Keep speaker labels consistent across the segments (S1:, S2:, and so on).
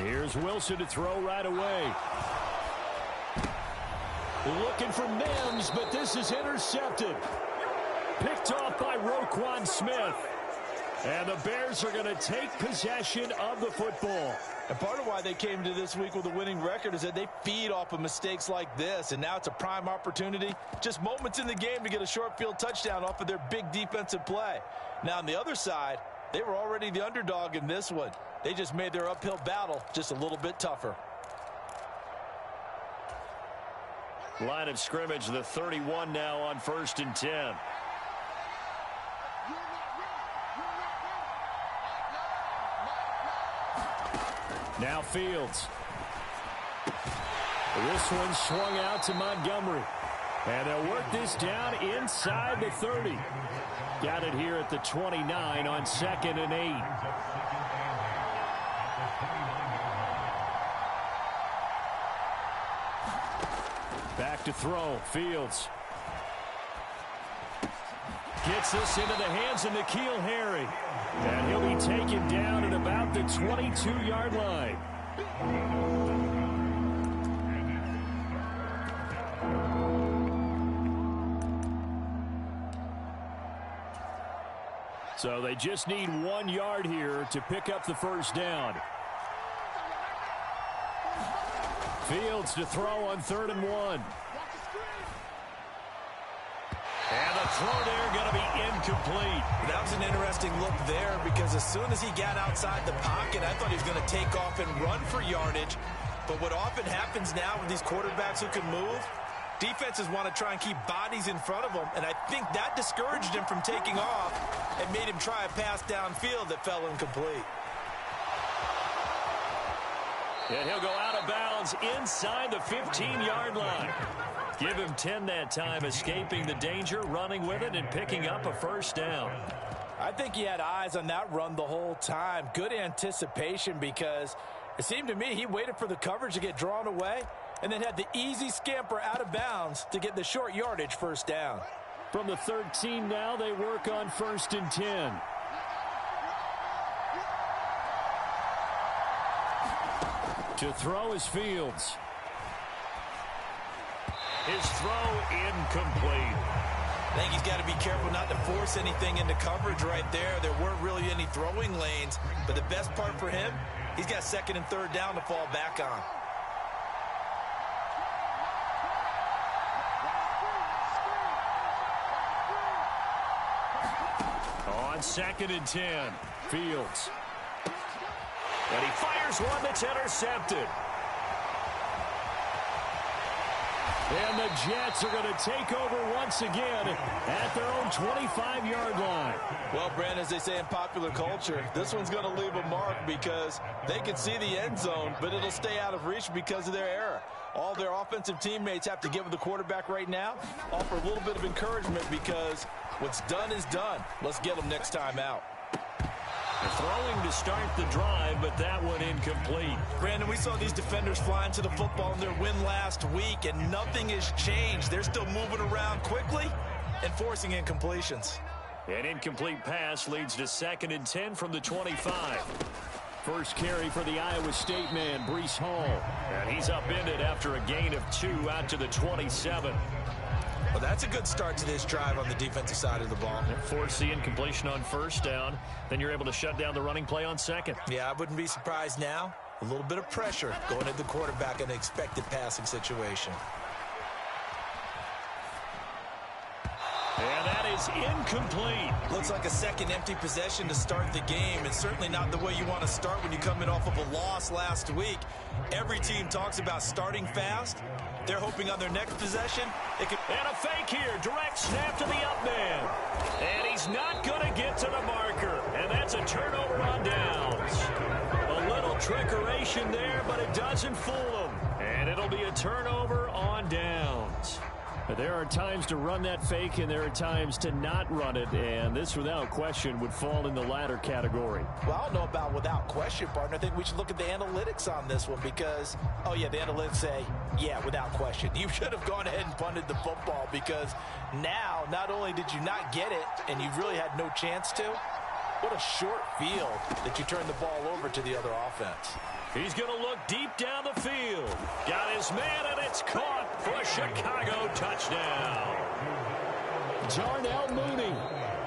S1: Here's Wilson to throw right away. Looking for Mims, but this is intercepted. Picked off by Roquan Smith. And the Bears are going to take possession of the football.
S2: And part of why they came to this week with a winning record is that they feed off of mistakes like this. And now it's a prime opportunity. Just moments in the game to get a short field touchdown off of their big defensive play. Now on the other side, they were already the underdog in this one. They just made their uphill battle just a little bit tougher.
S1: Line of scrimmage, the 31 now on 1st and 10. Now Fields. This one swung out to Montgomery. And they'll work this down inside the 30. Got it here at the 29 on 2nd and 8. Back to throw. Fields. Gets this into the hands of N'Keal Harry. And he'll be taken down at about the 22-yard line. So they just need 1 yard here to pick up the first down. Fields to throw on 3rd and 1. And the throw there going to be incomplete.
S2: That was an interesting look there because as soon as he got outside the pocket, I thought he was going to take off and run for yardage. But what often happens now with these quarterbacks who can move, defenses want to try and keep bodies in front of them, and I think that discouraged him from taking off and made him try a pass downfield that fell incomplete.
S1: And he'll go out of bounds inside the 15-yard line. Give him 10 that time, escaping the danger, running with it, and picking up a first down.
S2: I think he had eyes on that run the whole time. Good anticipation because it seemed to me he waited for the coverage to get drawn away and then had the easy scamper out of bounds to get the short yardage first down.
S1: From the 13 now, they work on 1st and 10. To throw is Fields. His throw incomplete.
S2: I think he's got to be careful not to force anything into coverage right there. There weren't really any throwing lanes, but the best part for him, he's got 2nd and 3rd down to fall back on.
S1: On 2nd and 10, Fields. And he fires one that's intercepted. And the Jets are going to take over once again at their own 25-yard line.
S2: Well, Brandon, as they say in popular culture, this one's going to leave a mark because they can see the end zone, but it'll stay out of reach because of their error. All their offensive teammates have to give the quarterback right now, offer a little bit of encouragement because what's done is done. Let's get them next time out.
S1: Throwing to start the drive, but that one incomplete.
S2: Brandon, we saw these defenders flying to the football in their win last week, and nothing has changed. They're still moving around quickly and forcing incompletions.
S1: An incomplete pass leads to 2nd and 10 from the 25. First carry for the Iowa State man, Breece Hall. And he's upended after a gain of 2 out to the 27.
S2: Well, that's a good start to this drive on the defensive side of the ball.
S1: Force the incompletion on 1st down. Then you're able to shut down the running play on 2nd.
S2: Yeah, I wouldn't be surprised now. A little bit of pressure going at the quarterback in an expected passing situation.
S1: And that is incomplete.
S2: Looks like a second empty possession to start the game. It's certainly not the way you want to start when you come in off of a loss last week. Every team talks about starting fast. They're hoping on their next possession.
S1: And a fake here. Direct snap to the up man. And he's not going to get to the marker. And that's a turnover on downs. A little trickeration there, but it doesn't fool him. And it'll be a turnover on downs. But there are times to run that fake, and there are times to not run it, and this, without question, would fall in the latter category.
S2: Well, I don't know about without question, partner. I think we should look at the analytics on this one because, oh, yeah, the analytics say, yeah, without question. You should have gone ahead and punted the football because now not only did you not get it and you really had no chance to, What a short field that you turn the ball over to the other offense.
S1: He's going to look deep down the field. Got his man, and it's caught for a Chicago touchdown. Darnell Mooney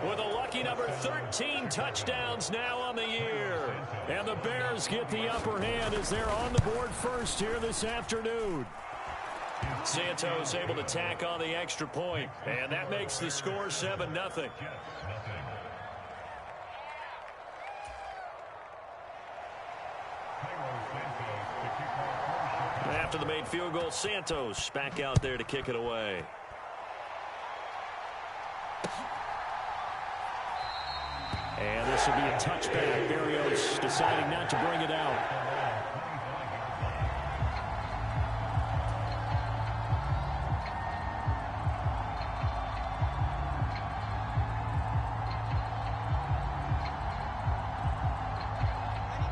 S1: with a lucky number 13 touchdowns now on the year. And the Bears get the upper hand as they're on the board first here this afternoon. Santos able to tack on the extra point, and that makes the score 7-0. After the made field goal, Santos back out there to kick it away. And this will be a touchback. Berrios deciding not to bring it out.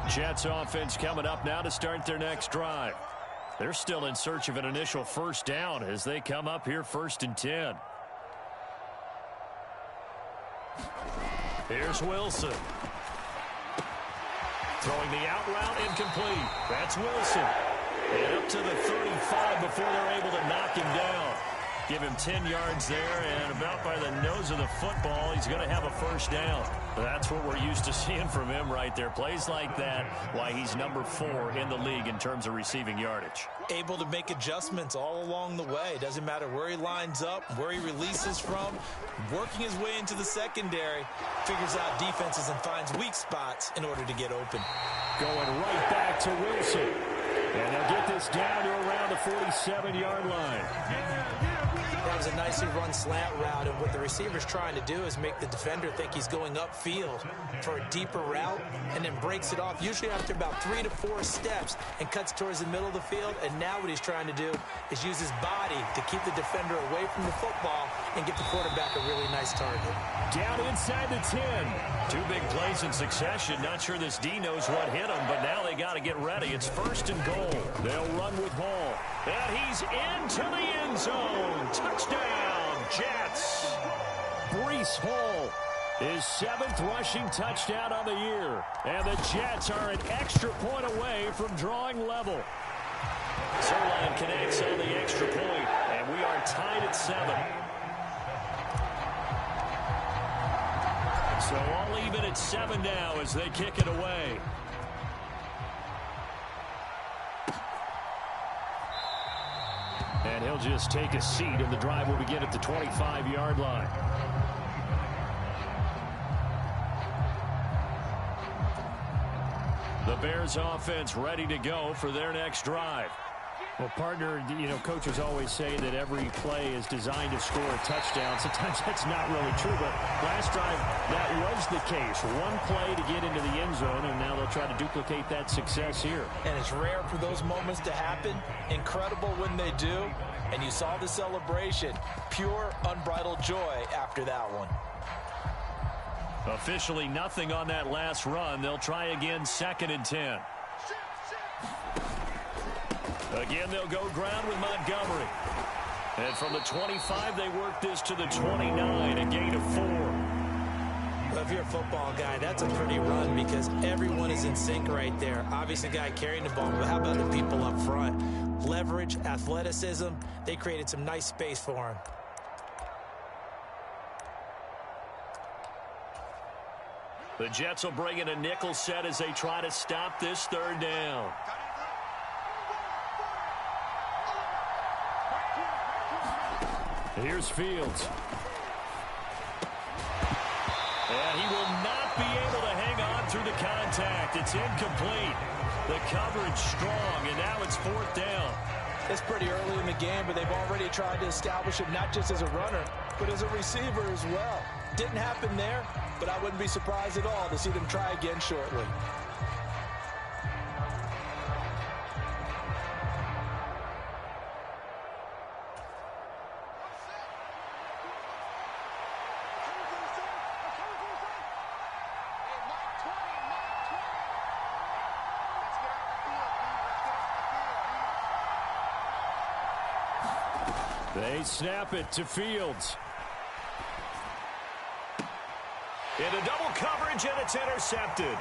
S1: Jets offense coming up now to start their next drive. They're still in search of an initial first down as they come up here 1st and 10. Here's Wilson. Throwing the out route incomplete. That's Wilson. And up to the 35 before they're able to knock him down. Give him 10 yards there, and about by the nose of the football, he's going to have a first down. That's what we're used to seeing from him right there. Plays like that, why he's number 4 in the league in terms of receiving yardage.
S2: Able to make adjustments all along the way. Doesn't matter where he lines up, where he releases from. Working his way into the secondary, figures out defenses and finds weak spots in order to get open.
S1: Going right back to Wilson. And they'll get this down to around the 47-yard line.
S3: That was a nicely run slant route, and what the receiver's trying to do is make the defender think he's going upfield for a deeper route, and then breaks it off, usually after about 3 to 4 steps, and cuts towards the middle of the field. And now what he's trying to do is use his body to keep the defender away from the football and get the quarterback a really nice target.
S1: Down inside the 10. 2 big plays in succession. Not sure this D knows what hit him, but now they got to get ready. It's 1st and goal. They'll run with Hall. And he's into the end zone. Touchdown, Jets. Breece Hall, his 7th rushing touchdown on the year. And the Jets are an extra point away from drawing level. Zerline connects on the extra point, and we are tied at 7. So all even at 7 now as they kick it away. And he'll just take a seat, and the drive will begin at the 25-yard line. The Bears offense ready to go for their next drive. Well, partner, you know, coaches always say that every play is designed to score a touchdown. Sometimes that's not really true, but last drive, that was the case. One play to get into the end zone, and now they'll try to duplicate that success here.
S2: And it's rare for those moments to happen. Incredible when they do. And you saw the celebration. Pure, unbridled joy after that one.
S1: Officially nothing on that last run. They'll try again 2nd and 10. Again, they'll go ground with Montgomery. And from the 25, they work this to the 29, a gain of 4.
S3: Well, if you're a football guy, that's a pretty run because everyone is in sync right there. Obviously, the guy carrying the ball, but how about the people up front? Leverage, athleticism, they created some nice space for him.
S1: The Jets will bring in a nickel set as they try to stop this 3rd down. Here's Fields. And he will not be able to hang on through the contact. It's incomplete. The coverage strong, and now it's 4th down.
S2: It's pretty early in the game, but they've already tried to establish him not just as a runner, but as a receiver as well. Didn't happen there, but I wouldn't be surprised at all to see them try again shortly.
S1: They snap it to Fields. Into double coverage, and it's intercepted.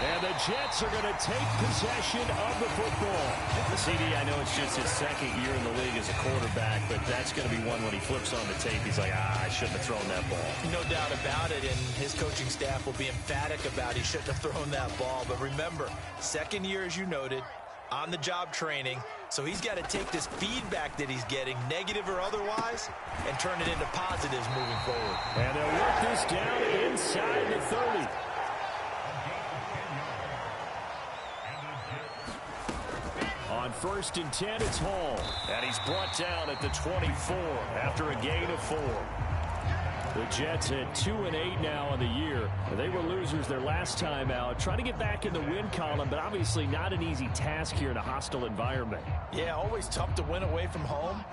S1: And the Jets are going to take possession of the football. CD, I know it's just his second year in the league as a quarterback, but that's going to be one when he flips on the tape. He's like, I shouldn't have thrown that ball.
S3: No doubt about it, and his coaching staff will be emphatic about he shouldn't have thrown that ball. But remember, second year, as you noted, on-the-job training, so he's got to take this feedback that he's getting, negative or otherwise, and turn it into positives moving forward.
S1: And they'll work this down inside the 30. On 1st and 10, it's Hall. And he's brought down at the 24 after a gain of 4. The Jets at 2-8 now in the year. They were losers their last time out. Trying to get back in the win column, but obviously not an easy task here in a hostile environment.
S3: Yeah, always tough to win away from home.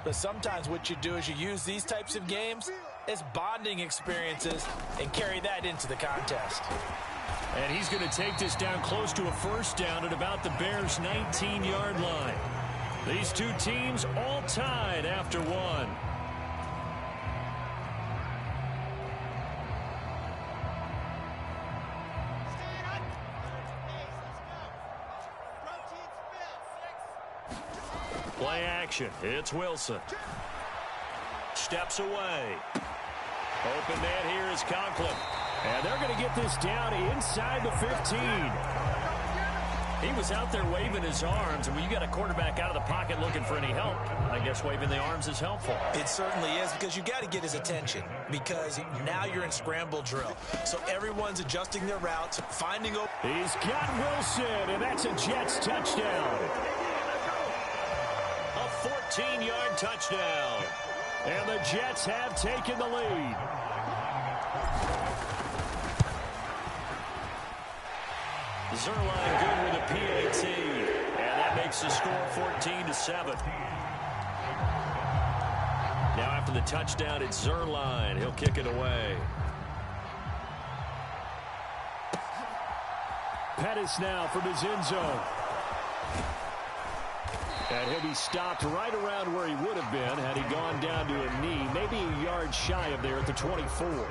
S3: But sometimes what you do is you use these types of games as bonding experiences and carry that into the contest.
S1: And he's going to take this down close to a first down at about the Bears' 19-yard line. These two teams all tied after one. Play action. It's Wilson. Steps away. Open man here is Conklin. And they're going to get this down inside the 15. He was out there waving his arms, and when you got a quarterback out of the pocket looking for any help, I guess waving the arms is helpful.
S3: It certainly is, because you got to get his attention, because now you're in scramble drill. So everyone's adjusting their routes, finding open.
S1: He's got Wilson, and that's a Jets touchdown. A 14-yard touchdown. And the Jets have taken the lead. Zerline good with a PAT, and that makes the score 14-7. Now after the touchdown, it's Zerline. He'll kick it away. Pettis now from his end zone. And he'll be stopped right around where he would have been had he gone down to a knee, maybe a yard shy of there at the 24.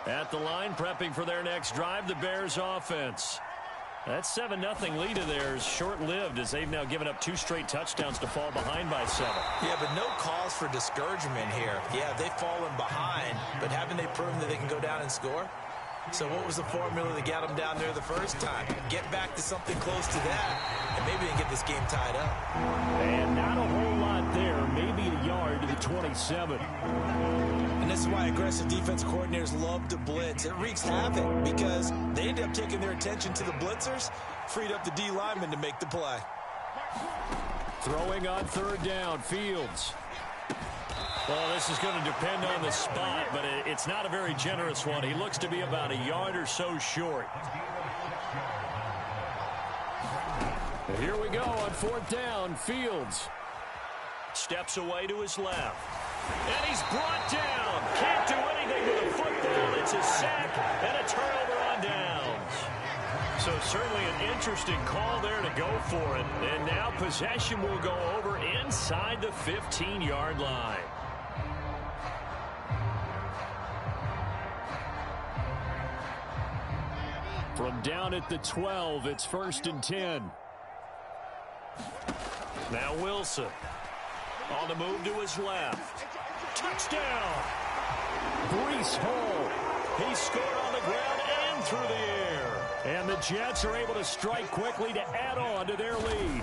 S1: At the line, prepping for their next drive, the Bears offense. That 7-0 lead of theirs short-lived as they've now given up 2 straight touchdowns to fall behind by 7.
S3: Yeah, but no cause for discouragement here. Yeah, they've fallen behind, but haven't they proven that they can go down and score? So what was the formula that got them down there the first time? Get back to something close to that, and maybe they can get this game tied up.
S1: And not a whole lot there, maybe a yard to the 27.
S3: And this is why aggressive defense coordinators love to blitz. It wreaks havoc because they end up taking their attention to the blitzers, freed up the D lineman to make the play.
S1: Throwing on 3rd down, Fields. Well, this is going to depend on the spot, but it's not a very generous one. He looks to be about a yard or so short. And here we go on 4th down, Fields. Steps away to his left. And he's brought down. Can't do anything with the football. It's a sack and a turnover on downs. So certainly an interesting call there to go for it. And now possession will go over inside the 15-yard line. From down at the 12, it's 1st and 10. Now Wilson. On the move to his left. Touchdown! Breece Hall. He scored on the ground and through the air. And the Jets are able to strike quickly to add on to their lead.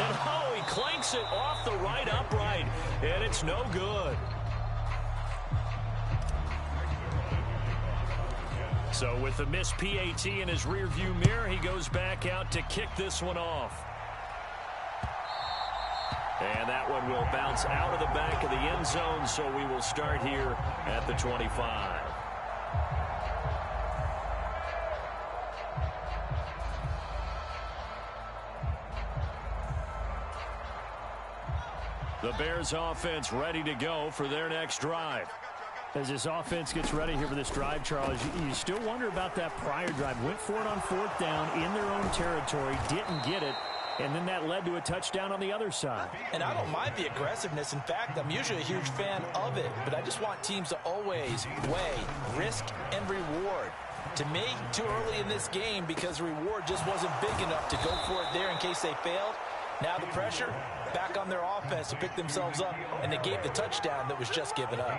S1: And oh, he clanks it off the right upright. And it's no good. So with the missed PAT in his rearview mirror, he goes back out to kick this one off. And that one will bounce out of the back of the end zone, so we will start here at the 25. The Bears offense ready to go for their next drive. As this offense gets ready here for this drive, Charles, you still wonder about that prior drive. Went for it on 4th down in their own territory, didn't get it, and then that led to a touchdown on the other side.
S3: And I don't mind the aggressiveness. In fact, I'm usually a huge fan of it, but I just want teams to always weigh risk and reward. To me, too early in this game because the reward just wasn't big enough to go for it there in case they failed. Now the pressure back on their offense to pick themselves up, and they gave the touchdown that was just given up.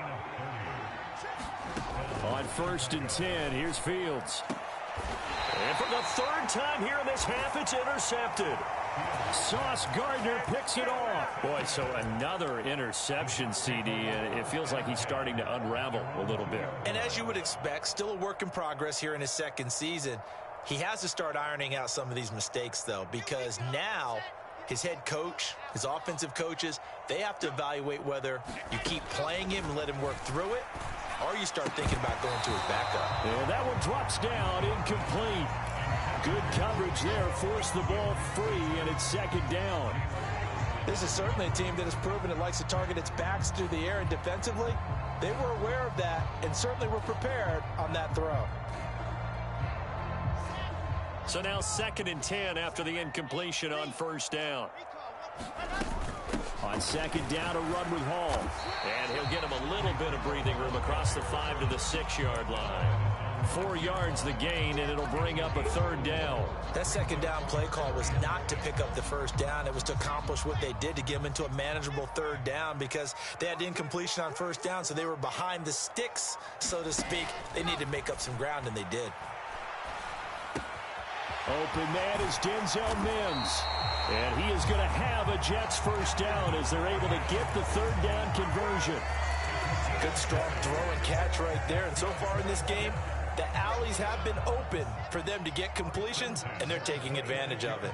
S1: On 1st and 10, here's Fields. And for the 3rd time here in this half, it's intercepted. Sauce Gardner picks it off. Boy, so another interception, CD, and it feels like he's starting to unravel a little bit.
S3: And as you would expect, still a work in progress here in his 2nd season. He has to start ironing out some of these mistakes, though, because now his head coach, his offensive coaches, they have to evaluate whether you keep playing him and let him work through it, or you start thinking about going to his backup.
S1: And that one drops down, incomplete. Good coverage there, forced the ball free, and it's 2nd down.
S3: This is certainly a team that has proven it likes to target its backs through the air, and defensively, they were aware of that and certainly were prepared on that throw.
S1: So now 2nd and 10 after the incompletion on 1st down. On 2nd down, a run with Hall. And he'll get him a little bit of breathing room across the 5 to the 6-yard line. 4 yards the gain, and it'll bring up a 3rd down.
S3: That 2nd down play call was not to pick up the 1st down. It was to accomplish what they did to get them into a manageable 3rd down because they had incompletion on 1st down, so they were behind the sticks, so to speak. They needed to make up some ground, and they did.
S1: Open man is Denzel Mims. And he is going to have a Jets 1st down as they're able to get the 3rd down conversion.
S3: Good strong throw and catch right there. And so far in this game, the alleys have been open for them to get completions, and they're taking advantage of it.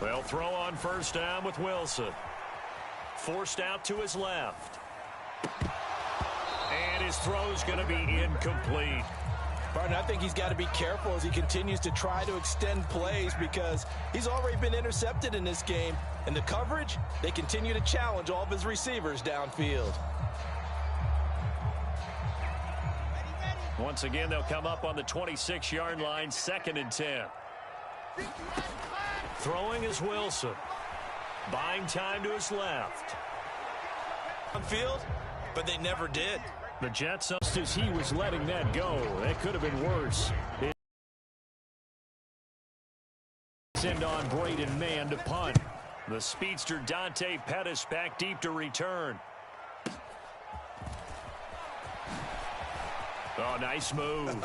S1: Well, throw on 1st down with Wilson. Forced out to his left. And his throw's going to be incomplete.
S3: Barton, I think he's got to be careful as he continues to try to extend plays because he's already been intercepted in this game. And the coverage, they continue to challenge all of his receivers downfield.
S1: Once again, they'll come up on the 26-yard line, 2nd and 10. Throwing is Wilson. Buying time to his left.
S3: On field, but they never did.
S1: The Jets, just as he was letting that go, that could have been worse. Send on Braden Mann to punt. The speedster Dante Pettis back deep to return. Oh, nice move.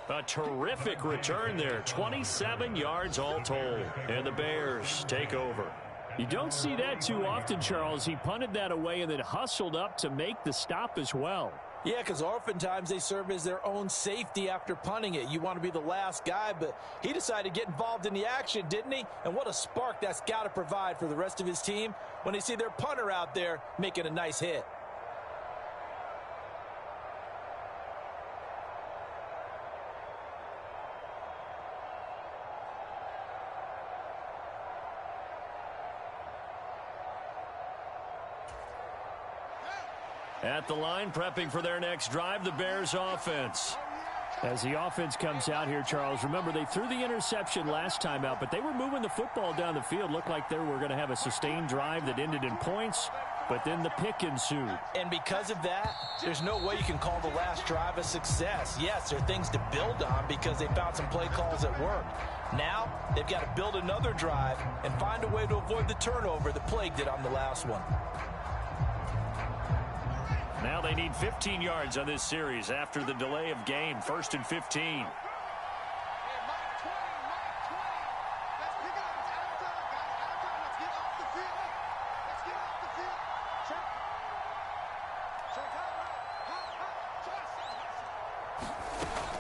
S1: A terrific return there. 27 yards all told. And the Bears take over. You don't see that too often, Charles. He punted that away and then hustled up to make the stop as well.
S3: Yeah, because oftentimes they serve as their own safety after punting it. You want to be the last guy, but he decided to get involved in the action, didn't he? And what a spark that's got to provide for the rest of his team when they see their punter out there making a nice hit.
S1: At the line, prepping for their next drive, the Bears offense. As the offense comes out here, Charles, remember they threw the interception last time out, but they were moving the football down the field. Looked like they were going to have a sustained drive that ended in points, but then the pick ensued.
S3: And because of that, there's no way you can call the last drive a success. Yes, there are things to build on because they found some play calls that worked. Now, they've got to build another drive and find a way to avoid the turnover that plagued it on the last one.
S1: Now they need 15 yards on this series after the delay of game. 1st and 15.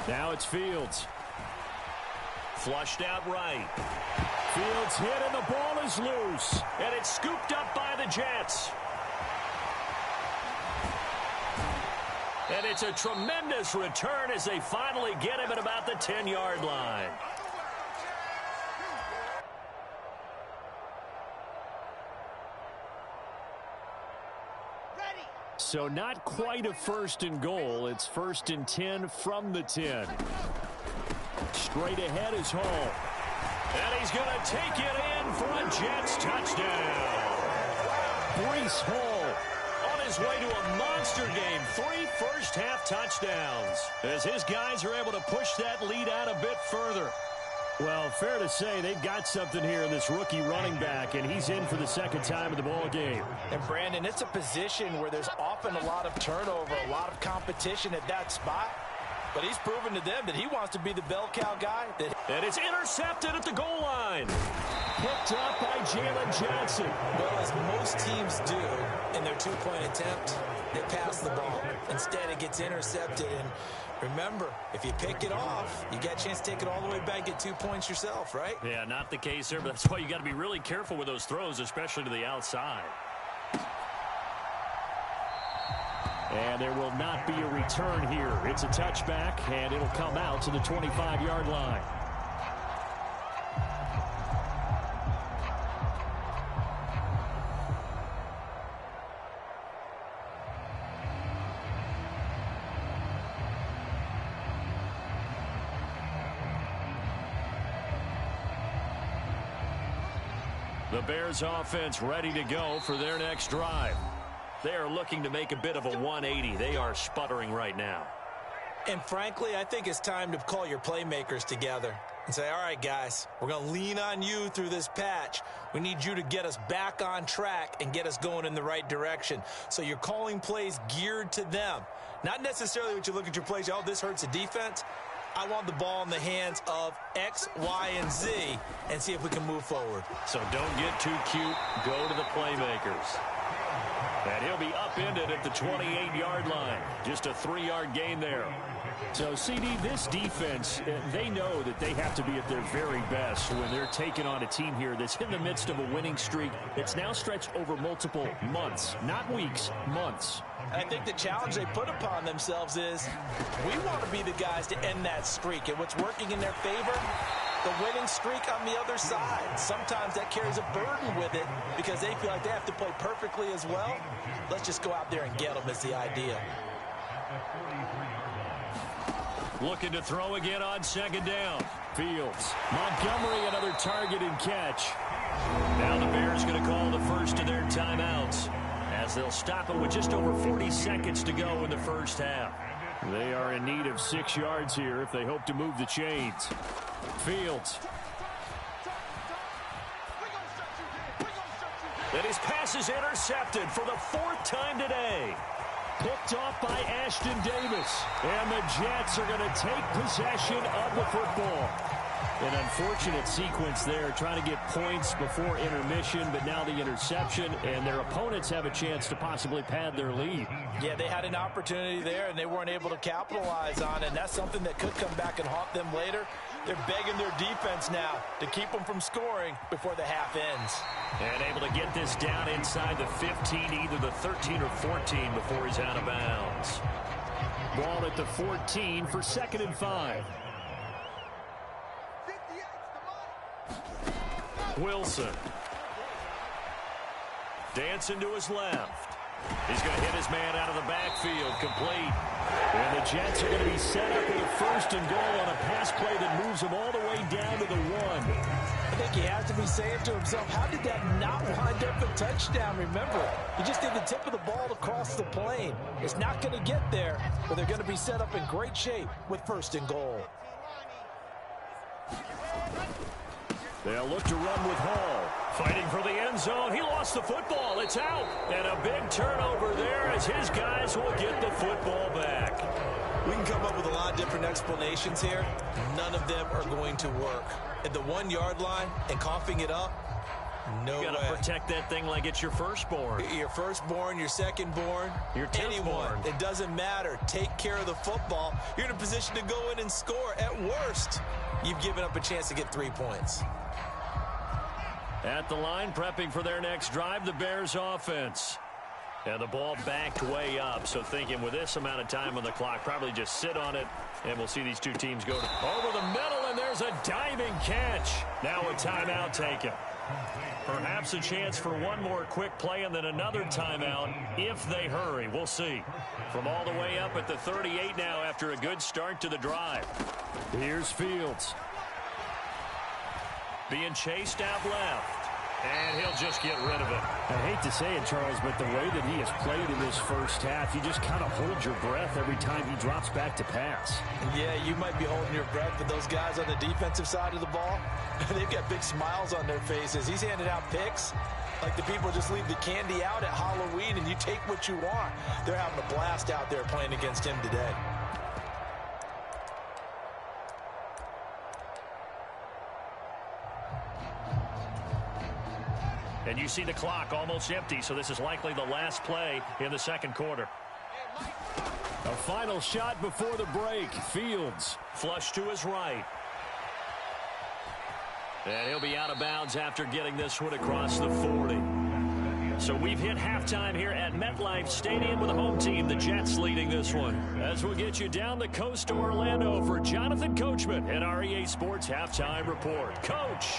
S1: Now it's Fields. Flushed out right. Fields hit and the ball is loose. And it's scooped up by the Jets. And it's a tremendous return as they finally get him at about the 10-yard line. So not quite a 1st and goal. It's 1st and 10 from the 10. Straight ahead is Hall. And he's going to take it in for a Jets touchdown. Breece Hall on his way to a monster game. 3 first-half touchdowns as his guys are able to push that lead out a bit further. Well, fair to say they've got something here in this rookie running back, and he's in for the 2nd time of the ball game.
S3: And, Brandon, it's a position where there's often a lot of turnover, a lot of competition at that spot. But he's proven to them that he wants to be the bell cow guy.
S1: And it's intercepted at the goal line. Picked up by Jalen Johnson.
S3: Well, as most teams do in their 2-point attempt, they pass the ball. Instead, it gets intercepted. And remember, if you pick it off, you get a chance to take it all the way back, get 2 points yourself, right?
S1: Yeah, not the case there, but that's why you got to be really careful with those throws, especially to the outside. And there will not be a return here. It's a touchback, and it'll come out to the 25-yard line. The Bears offense ready to go for their next drive. They are looking to make a bit of a 180. They are sputtering right now.
S3: And frankly, I think it's time to call your playmakers together and say, all right, guys, we're going to lean on you through this patch. We need you to get us back on track and get us going in the right direction. So you're calling plays geared to them. Not necessarily what you look at your plays, oh, this hurts the defense. I want the ball in the hands of X, Y, and Z and see if we can move forward.
S1: So don't get too cute. Go to the playmakers. And he'll be upended at the 28-yard line. Just a 3-yard gain there. So, CD, this defense, they know that they have to be at their very best when they're taking on a team here that's in the midst of a winning streak that's now stretched over multiple months. Not weeks, months.
S3: I think the challenge they put upon themselves is we want to be the guys to end that streak. And what's working in their favor? The winning streak on the other side. Sometimes that carries a burden with it because they feel like they have to play perfectly as well. Let's just go out there and get them is the idea.
S1: Looking to throw again on 2nd down. Fields. Montgomery, another target and catch. Now the Bears going to call the first of their timeouts as they'll stop it with just over 40 seconds to go in the first half. They are in need of 6 yards here if they hope to move the chains. Fields. And his pass is intercepted for the 4th time today. Picked off by Ashton Davis. And the Jets are going to take possession of the football. An unfortunate sequence there, trying to get points before intermission, but now the interception, and their opponents have a chance to possibly pad their lead.
S3: Yeah, they had an opportunity there, and they weren't able to capitalize on it, and that's something that could come back and haunt them later. They're begging their defense now to keep them from scoring before the half ends.
S1: And able to get this down inside the 15, either the 13 or 14 before he's out of bounds. Ball at the 14 for 2nd and 5. Wilson. Dancing to his left. He's going to hit his man out of the backfield, complete. And the Jets are going to be set up with a 1st and goal on a pass play that moves them all the way down to the 1.
S3: I think he has to be saying to himself, how did that not wind up a touchdown? Remember, he just did the tip of the ball across the plane. It's not going to get there, but they're going to be set up in great shape with 1st and goal.
S1: They'll look to run with Hall. Fighting for the end zone. He lost the football. It's out. And a big turnover there as his guys will get the football back.
S3: We can come up with a lot of different explanations here. None of them are going to work. At the 1-yard line and coughing it up, no way.
S1: You got to protect that thing like it's your firstborn.
S3: Your firstborn, your secondborn,
S1: your
S3: anyone. It doesn't matter. Take care of the football. You're in a position to go in and score. At worst, you've given up a chance to get 3 points.
S1: At the line, prepping for their next drive, the Bears offense. And the ball backed way up, so thinking with this amount of time on the clock, probably just sit on it, and we'll see these two teams go over the middle, and there's a diving catch. Now a timeout taken. Perhaps a chance for one more quick play and then another timeout if they hurry. We'll see. From all the way up at the 38 now after a good start to the drive. Here's Fields. Being chased out left. And he'll just get rid of it.
S4: I hate to say it, Charles, but the way that he has played in this first half, you just kind of hold your breath every time he drops back to pass.
S3: Yeah, you might be holding your breath, but those guys on the defensive side of the ball, they've got big smiles on their faces. He's handing out picks like the people just leave the candy out at Halloween and you take what you want. They're having a blast out there playing against him today.
S1: And you see the clock almost empty, so this is likely the last play in the second quarter.
S4: A final shot before the break. Fields.
S1: Flush to his right. And he'll be out of bounds after getting this one across the 40. So we've hit halftime here at MetLife Stadium with the home team, the Jets, leading this one. As we'll get you down the coast to Orlando for Jonathan Coachman and our EA Sports Halftime Report. Coach!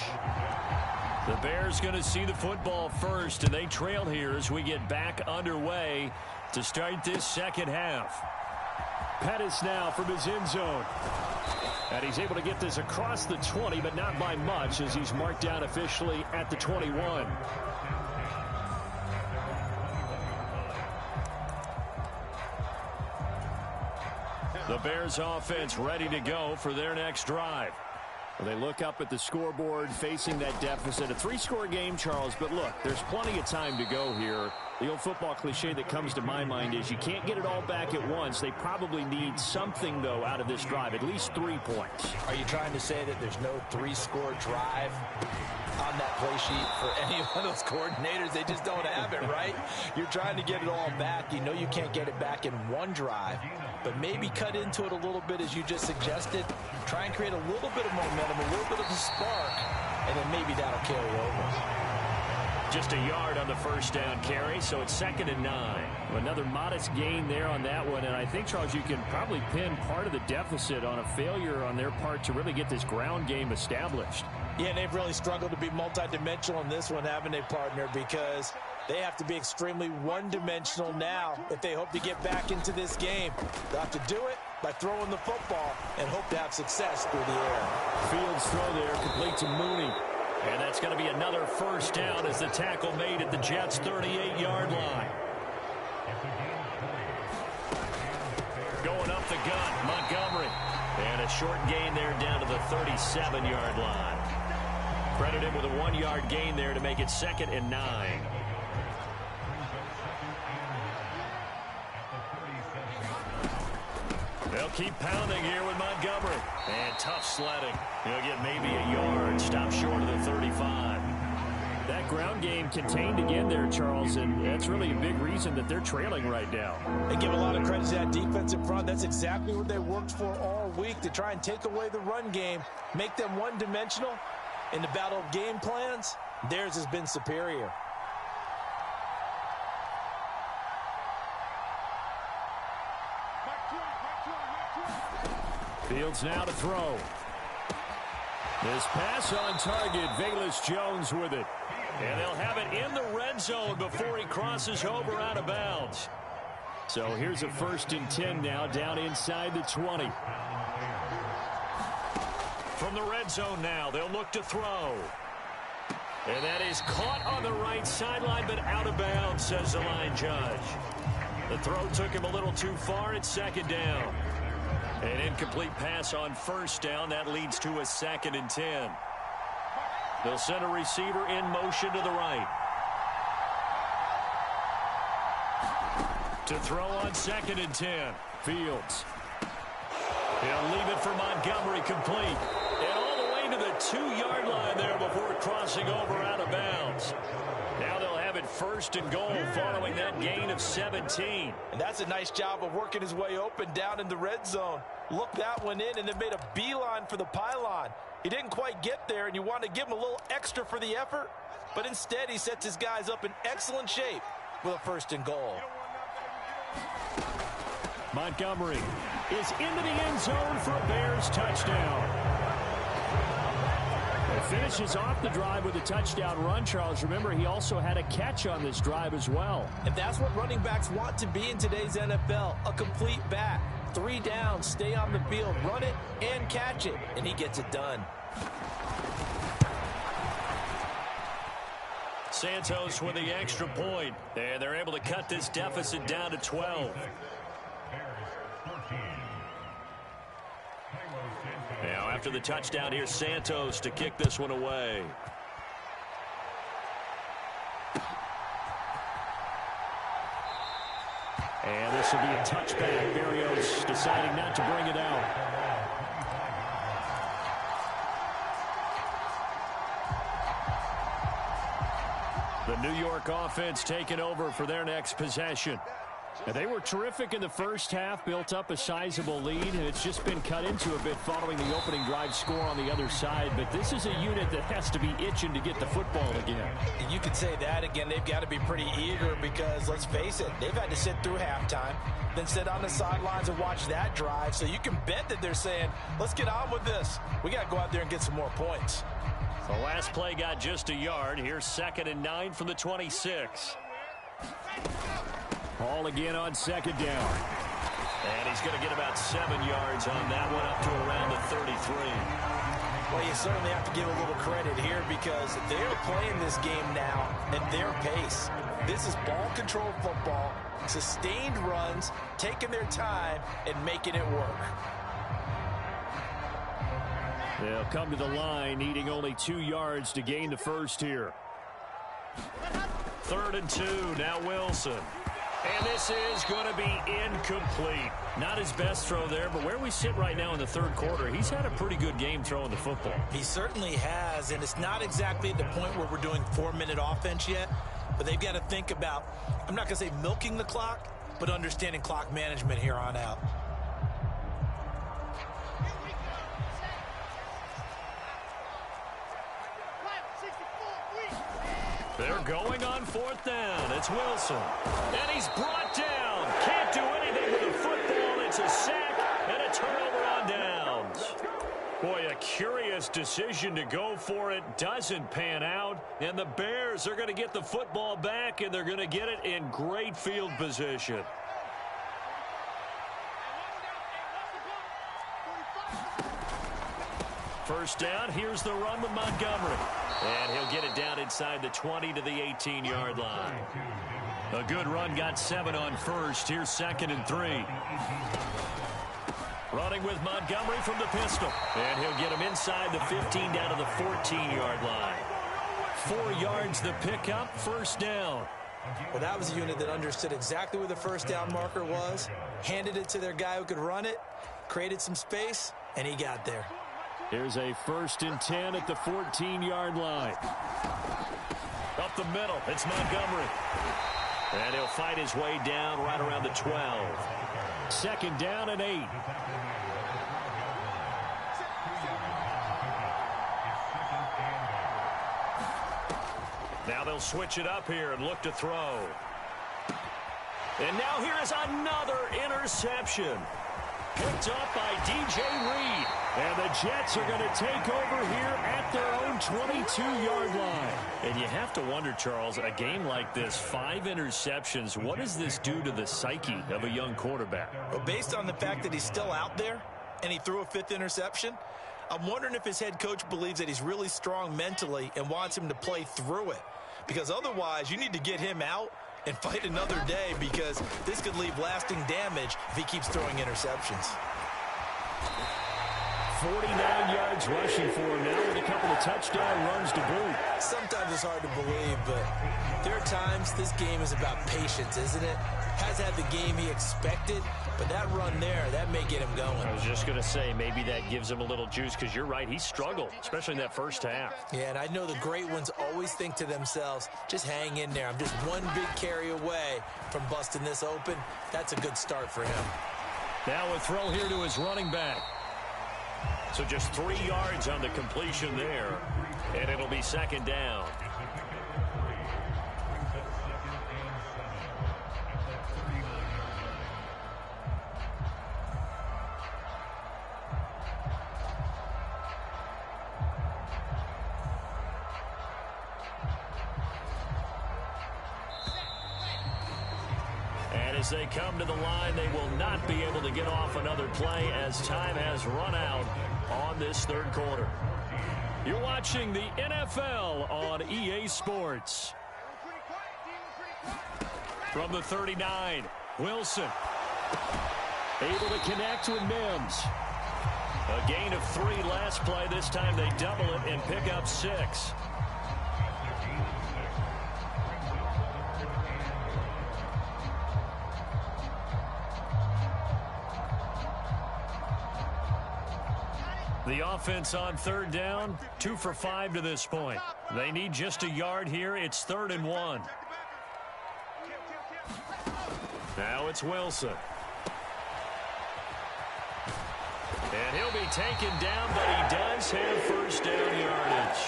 S1: The Bears going to see the football first, and they trail here as we get back underway to start this second half. Pettis now from his end zone. And he's able to get this across the 20, but not by much as he's marked down officially at the 21. The Bears offense ready to go for their next drive. Well, they look up at the scoreboard facing that deficit. A 3-score game, Charles, but look, there's plenty of time to go here. The old football cliche that comes to my mind is you can't get it all back at once. They probably need something, though, out of this drive, at least 3 points.
S3: Are you trying to say that there's no 3-score drive on that play sheet for any one of those coordinators? They just don't have it, right? You're trying to get it all back. You know you can't get it back in one drive, but maybe cut into it a little bit as you just suggested. Try and create a little bit of momentum, a little bit of a spark, and then maybe that'll carry over.
S1: Just a yard on the first down carry, so it's 2nd and 9.
S4: Another modest gain there on that one, and I think, Charles, you can probably pin part of the deficit on a failure on their part to really get this ground game established.
S3: Yeah, and they've really struggled to be multidimensional in this one, haven't they, partner? Because they have to be extremely one-dimensional now if they hope to get back into this game. They'll have to do it by throwing the football and hope to have success through the air.
S4: Fields throw there, complete to Mooney.
S1: And that's going to be another first down as the tackle made at the Jets' 38-yard line. Going up the gut, Montgomery. And a short gain there down to the 37-yard line. Credit him with a 1-yard gain there to make it 2nd and 9. They'll keep pounding here with Montgomery. And tough sledding. He'll get maybe a yard. Stop short of the 35.
S4: That ground game contained again there, Charles, and that's really a big reason that they're trailing right now.
S3: They give a lot of credit to that defense in front. That's exactly what they worked for all week, to try and take away the run game, make them one-dimensional. In the battle of game plans, theirs has been superior.
S4: Fields now to throw. This pass on target. Velus Jones with it.
S1: And they'll have it in the red zone before he crosses over out of bounds.
S4: So here's a 1st and 10 now, down inside the 20.
S1: From the red zone now, they'll look to throw. And that is caught on the right sideline, but out of bounds, says the line judge. The throw took him a little too far at 2nd down. An incomplete pass on 1st down. That leads to a 2nd and 10. They'll send a receiver in motion to the right. To throw on 2nd and 10.
S4: Fields.
S1: He'll leave it for Montgomery, complete. And all the way to the 2-yard line there before crossing over out of bounds. Now they'll have it 1st and goal following that gain of 17.
S3: And that's a nice job of working his way open down in the red zone. Look that one in and then made a beeline for the pylon. He didn't quite get there, and you want to give him a little extra for the effort, but instead he sets his guys up in excellent shape with a 1st and goal.
S4: Montgomery is into the end zone for a Bears touchdown. A finishes off the drive with a touchdown run, Charles. Remember, he also had a catch on this drive as well.
S3: And that's what running backs want to be in today's NFL, a complete back. 3 downs, stay on the field, run it, and catch it, and he gets it done.
S1: Santos with the extra point. And they're able to cut this deficit down to 12. Now, after the touchdown, here's Santos to kick this one away.
S4: And this will be a touchback. Berrios deciding not to bring it out. The New York offense taking over for their next possession. And they were terrific in the first half, built up a sizable lead, and it's just been cut into a bit following the opening drive score on the other side. But this is a unit that has to be itching to get the football again.
S3: You could say that again. They've got to be pretty eager because, let's face it, they've had to sit through halftime, then sit on the sidelines and watch that drive. So you can bet that they're saying, let's get on with this. We got to go out there and get some more points.
S1: The last play got just a yard. Here's 2nd and 9 from the 26.
S4: Ball again on 2nd down.
S1: And he's going to get about 7 yards on that one, up to around the 33.
S3: Well, you certainly have to give a little credit here because they're playing this game now at their pace. This is ball control football, sustained runs, taking their time and making it work.
S4: They'll come to the line, needing only 2 yards to gain the first here.
S1: 3rd and 2, now Wilson. And this is going to be incomplete. Not his best throw there, but where we sit right now in the 3rd quarter, he's had a pretty good game throwing the football.
S3: He certainly has, and it's not exactly at the point where we're doing 4-minute offense yet, but they've got to think about, I'm not going to say milking the clock, but understanding clock management here on out.
S1: They're going on 4th down. It's Wilson. And he's brought down. Can't do anything with the football. It's a sack and a turnover on downs. Boy, a curious decision to go for it. Doesn't pan out. And the Bears are going to get the football back, and they're going to get it in great field position. First down, here's the run with Montgomery. And he'll get it down inside the 20 to the 18-yard line. A good run, got 7 on first. Here's 2nd and 3. Running with Montgomery from the pistol. And he'll get him inside the 15 down to the 14-yard line. 4 yards the pickup, first down.
S3: Well, that was a unit that understood exactly where the first down marker was, handed it to their guy who could run it, created some space, and he got there.
S4: Here's a 1st and 10 at the 14-yard line.
S1: Up the middle, it's Montgomery. And he'll fight his way down right around the 12.
S4: 2nd down and 8.
S1: Now they'll switch it up here and look to throw. And now here is another interception. Picked up by DJ Reed. And the Jets are going to take over here at their own 22-yard line. And you have to wonder, Charles, a game like this, 5 interceptions, what does this do to the psyche of a young quarterback?
S3: Well, based on the fact that he's still out there and he threw a 5th interception, I'm wondering if his head coach believes that he's really strong mentally and wants him to play through it. Because otherwise, you need to get him out and fight another day because this could leave lasting damage if he keeps throwing interceptions.
S4: 49 yards rushing for him now with a couple of touchdown runs to boot.
S3: Sometimes it's hard to believe, but there are times this game is about patience, isn't it? Has had the game he expected, but that run there, that may get him going.
S1: I was just going to say, maybe that gives him a little juice because you're right, he struggled, especially in that first half.
S3: Yeah, and I know the great ones always think to themselves, just hang in there. I'm just one big carry away from busting this open. That's a good start for him.
S1: Now a throw here to his running back. So just 3 yards on the completion there, and it'll be 2nd down. As they come to the line, they will not be able to get off another play as time has run out on this third quarter. You're watching the NFL on EA Sports. From the 39, Wilson. Able to connect with Mims. A gain of 3 last play. This time they double it and pick up 6. The offense on third down, 2 for 5 to this point. They need just a yard here. It's 3rd and 1. Now it's Wilson. And he'll be taken down, but he does have first down yardage.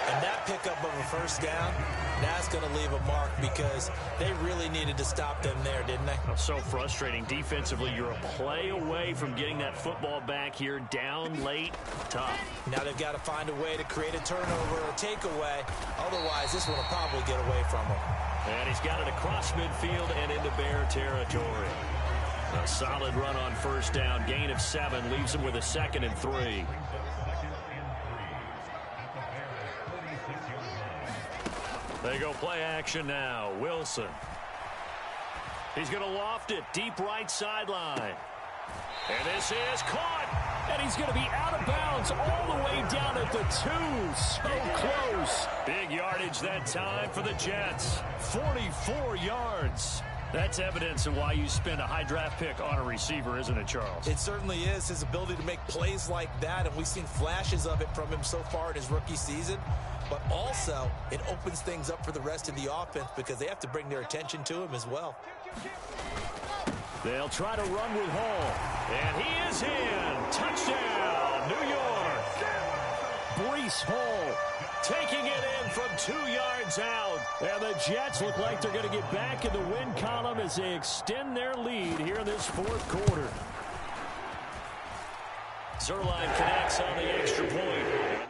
S3: And that pickup of a first down, that's going to leave a mark because they really needed to stop them there, didn't they?
S1: So frustrating. Defensively, you're a play away from getting that football back here, down late, tough.
S3: Now they've got to find a way to create a turnover or takeaway. Otherwise, this one will probably get away from them.
S1: And he's got it across midfield and into Bear territory. A solid run on first down. Gain of 7 leaves him with a 2nd and 3. They go play action now. Wilson. He's going to loft it deep right sideline. And this is caught. And he's going to be out of bounds all the way down at the 2. So close. Big yardage that time for the Jets. 44 yards. That's evidence of why you spend a high draft pick on a receiver, isn't it, Charles?
S3: It certainly is. His ability to make plays like that, and we've seen flashes of it from him so far in his rookie season. But also, it opens things up for the rest of the offense because they have to bring their attention to him as well.
S1: They'll try to run with Hall. And he is in. Touchdown, New York. Breece Hall taking it in from 2 yards out. And the Jets look like they're going to get back in the win column as they extend their lead here in this fourth quarter. Zerline connects on the extra point.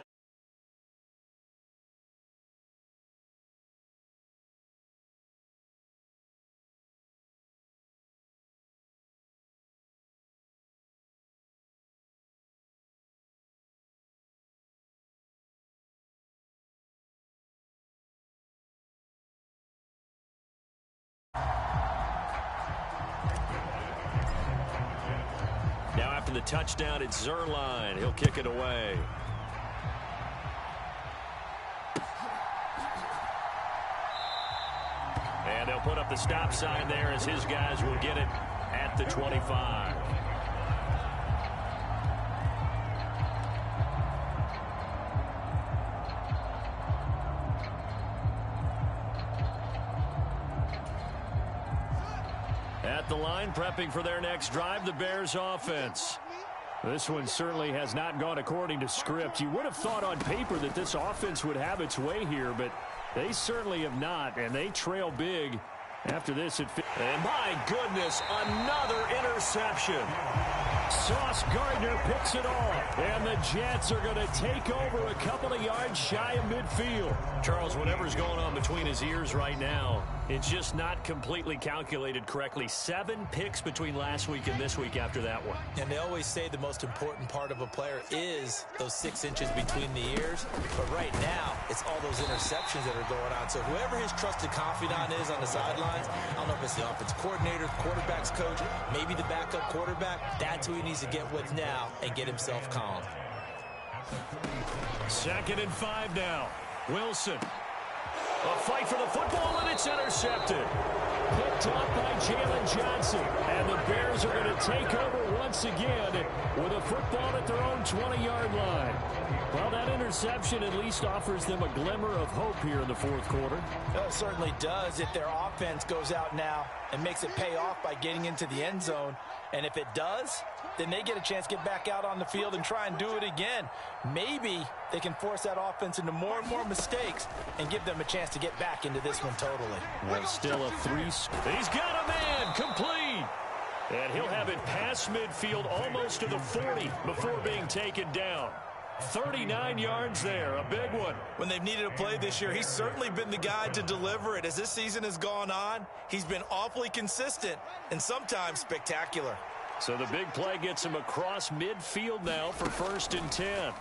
S1: Now after the touchdown, it's Zerline. He'll kick it away. And they'll put up the stop sign there as his guys will get it at the 25. At the line, prepping for their next drive, the Bears offense. This one certainly has not gone according to script. You would have thought on paper that this offense would have its way here, but they certainly have not, and they trail big after this. And my goodness, another interception. Sauce Gardner picks it off, and the Jets are going to take over a couple of yards shy of midfield. Charles, whatever's going on between his ears right now, it's just not completely calculated correctly. 7 picks between last week and this week after that one.
S3: And they always say the most important part of a player is those 6 inches between the ears. But right now, it's all those interceptions that are going on. So whoever his trusted confidant is on the sidelines, I don't know if it's the offensive coordinator, the quarterback's coach, maybe the backup quarterback, that's who he needs to get with now and get himself calm.
S1: 2nd and 5 now. Wilson. A fight for the football, and it's intercepted. Picked up by Jalen Johnson. And the Bears are going to take over once again with a football at their own 20-yard line. Well, that interception at least offers them a glimmer of hope here in the fourth quarter.
S3: Well, it certainly does if their offense goes out now and makes it pay off by getting into the end zone. And if it does, then they get a chance to get back out on the field and try and do it again. Maybe they can force that offense into more and more mistakes and give them a chance to get back into this one totally.
S1: Well, still a 3. He's got a man complete. And he'll have it past midfield almost to the 40 before being taken down. 39 yards there, a big one.
S2: When they've needed a play this year, he's certainly been the guy to deliver it. As this season has gone on, he's been awfully consistent and sometimes spectacular.
S1: So the big play gets him across midfield now for 1st and 10.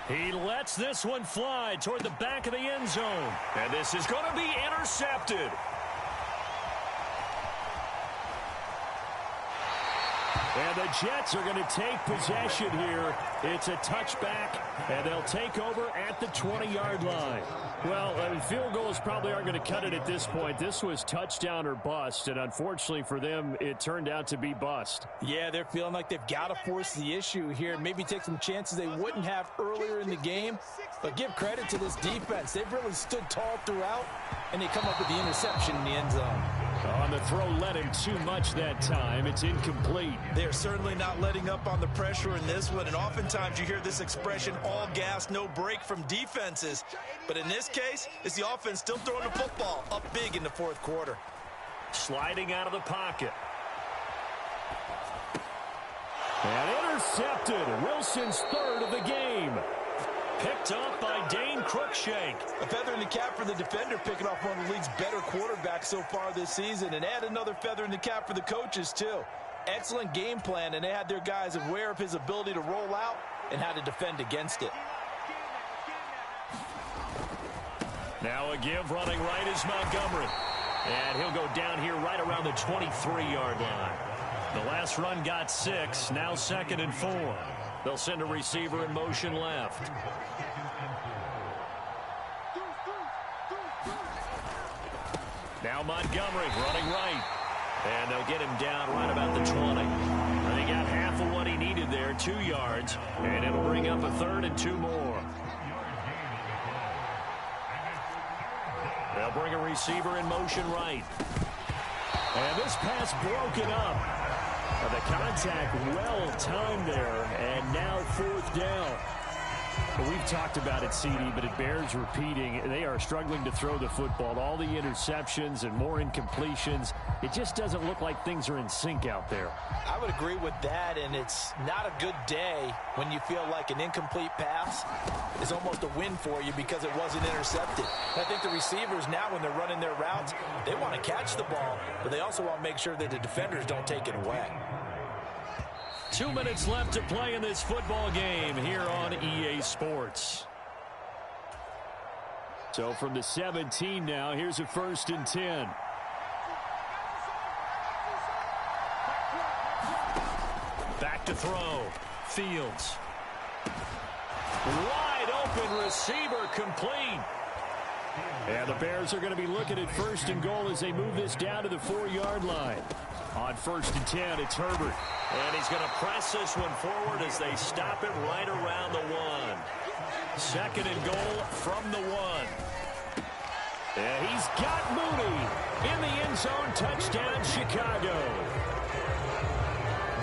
S1: He lets this one fly toward the back of the end zone. And this is going to be intercepted. And the Jets are going to take possession here. It's a touchback, and they'll take over at the 20-yard line. Well, field goals probably aren't going to cut it at this point. This was touchdown or bust, and unfortunately for them, it turned out to be bust.
S3: Yeah, they're feeling like they've got to force the issue here, maybe take some chances they wouldn't have earlier in the game. But give credit to this defense. They've really stood tall throughout, and they come up with the interception in the end zone.
S1: On the throw, led him too much that time. It's incomplete.
S2: They're certainly not letting up on the pressure in this one, and oftentimes you hear this expression, all gas, no break from defenses. But in this case, it's the offense still throwing the football up big in the 4th quarter.
S1: Sliding out of the pocket. And intercepted. Wilson's 3rd of the game. Picked up by Dane Cruikshank.
S2: A feather in the cap for the defender, picking off one of the league's better quarterbacks so far this season, and add another feather in the cap for the coaches, too. Excellent game plan, and they had their guys aware of his ability to roll out and how to defend against it.
S1: Now a give running right is Montgomery. And he'll go down here right around the 23-yard line. The last run got 6, now 2nd and 4. They'll send a receiver in motion left. Now Montgomery running right. And they'll get him down right about the 20. And he got half of what he needed there, 2 yards. And it'll bring up a 3rd and 2 more. They'll bring a receiver in motion right. And this pass broken up. The contact well timed there, and now 4th down. But we've talked about it, CD, but it bears repeating. They are struggling to throw the football. All the interceptions and more incompletions. It just doesn't look like things are in sync out there.
S3: I would agree with that, and it's not a good day when you feel like an incomplete pass is almost a win for you because it wasn't intercepted. I think the receivers now, when they're running their routes, they want to catch the ball, but they also want to make sure that the defenders don't take it away.
S1: 2 minutes left to play in this football game here on EA Sports. So from the 17 now, here's a 1st and 10. Back to throw. Fields. Wide open receiver complete. And the Bears are going to be looking at 1st and goal as they move this down to the 4-yard line. On 1st and 10, it's Herbert. And he's going to press this one forward as they stop it right around the 1. 2nd and goal from the 1. And he's got Mooney in the end zone. Touchdown, Chicago.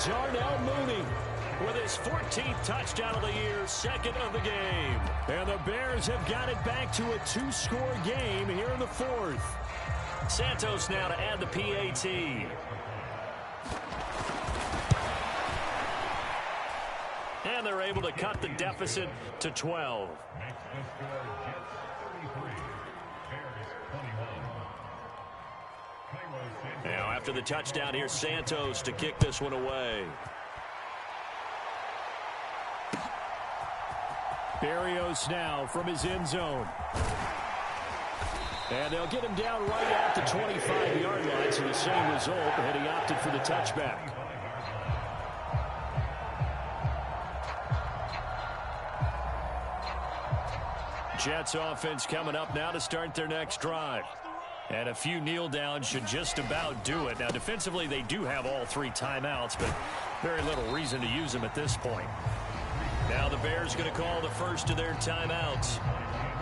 S1: Darnell Mooney with his 14th touchdown of the year, 2nd of the game. And the Bears have got it back to a 2-score game here in the 4th. Santos now to add the PAT. And they're able to cut the deficit to 12. Now after the touchdown, here's Santos to kick this one away. Berrios now from his end zone. And they'll get him down right at the 25-yard line, so the same result, and he opted for the touchback. Jets offense coming up now to start their next drive. And a few kneel downs should just about do it. Now, defensively, they do have all 3 timeouts, but very little reason to use them at this point. Now the Bears going to call the first of their timeouts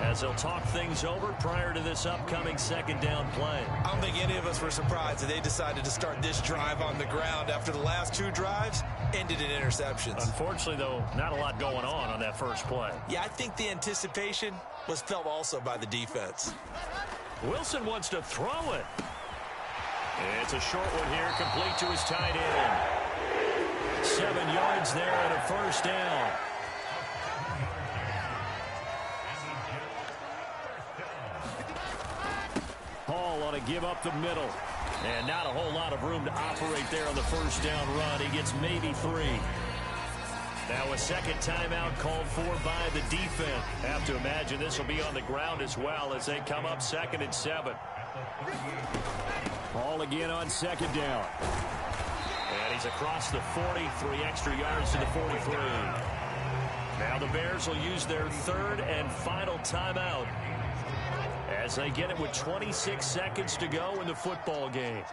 S1: as they'll talk things over prior to this upcoming 2nd down play.
S2: I don't think any of us were surprised that they decided to start this drive on the ground after the last 2 drives ended in interceptions.
S1: Unfortunately, though, not a lot going on that first play.
S2: Yeah, I think the anticipation was felt also by the defense.
S1: Wilson wants to throw it. It's a short one here, complete to his tight end. 7 7 yards there and a first down. Hall on to give up the middle. And not a whole lot of room to operate there on the first down run. He gets maybe 3. Now a second timeout called for by the defense. Have to imagine this will be on the ground as well as they come up 2nd and 7. Hall again on 2nd down. And he's across the 40, 3 extra yards to the 43. Now the Bears will use their 3rd and final timeout as they get it with 26 seconds to go in the football game.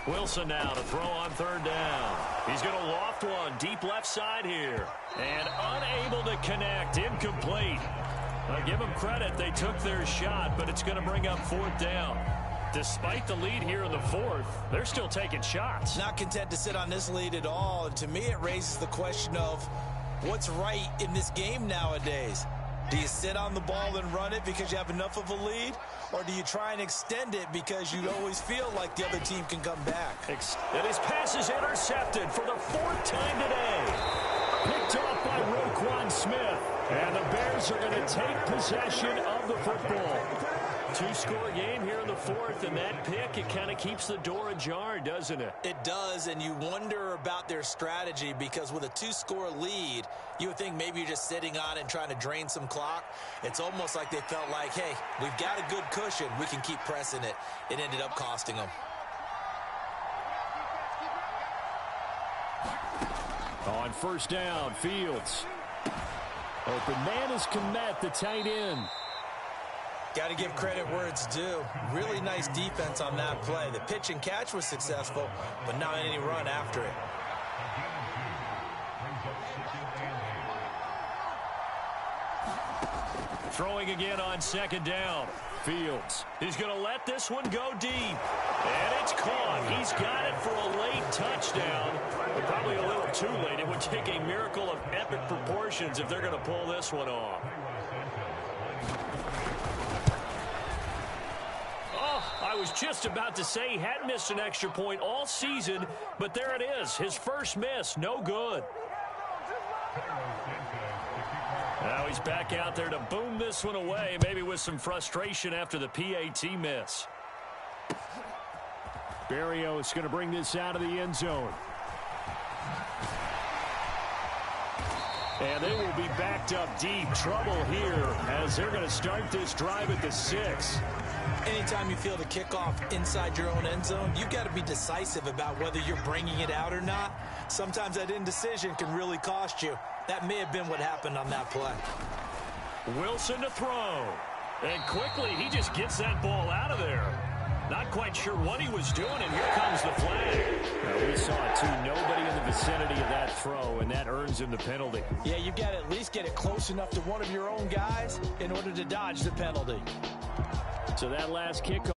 S1: Wilson now to throw on 3rd down. He's going to loft one deep left side here. And unable to connect. Incomplete. I'll give them credit. They took their shot, but it's going to bring up 4th down. Despite the lead here in the 4th, they're still taking shots.
S3: Not content to sit on this lead at all. And to me, it raises the question of what's right in this game nowadays. Do you sit on the ball and run it because you have enough of a lead? Or do you try and extend it because you always feel like the other team can come back?
S1: And his pass is intercepted for the 4th time today. Picked off by Roquan Smith. And the Bears are going to take possession of the football. 2-score game here in the 4th, and that pick, it kind of keeps the door ajar, doesn't it?
S3: It does, and you wonder about their strategy because with a 2-score lead, you would think maybe you're just sitting on it and trying to drain some clock. It's almost like they felt like, hey, we've got a good cushion. We can keep pressing it. It ended up costing them.
S4: On 1st down, Fields. Open man is Kmet, the tight end.
S3: Got to give credit where it's due. Really nice defense on that play. The pitch and catch was successful, but not any run after it.
S1: Throwing again on 2nd down. Fields. He's going to let this one go deep. And it's caught. He's got it for a late touchdown. But probably a little too late. It would take a miracle of epic proportions if they're going to pull this one off. I was just about to say he hadn't missed an extra point all season, but there it is. His first miss, no good. Now he's back out there to boom this one away, maybe with some frustration after the PAT miss.
S4: Berrios going to bring this out of the end zone.
S1: And they will be backed up deep. Trouble here as they're going to start this drive at the 6.
S3: Anytime you feel the kickoff inside your own end zone, you've got to be decisive about whether you're bringing it out or not. Sometimes that indecision can really cost you. That may have been what happened on that play.
S1: Wilson to throw. And quickly, he just gets that ball out of there. Not quite sure what he was doing, and here comes the flag.
S4: Now we saw it, too. Nobody in the vicinity of that throw, and that earns him the penalty.
S3: Yeah, you've got to at least get it close enough to one of your own guys in order to dodge the penalty.
S4: So that last kickoff.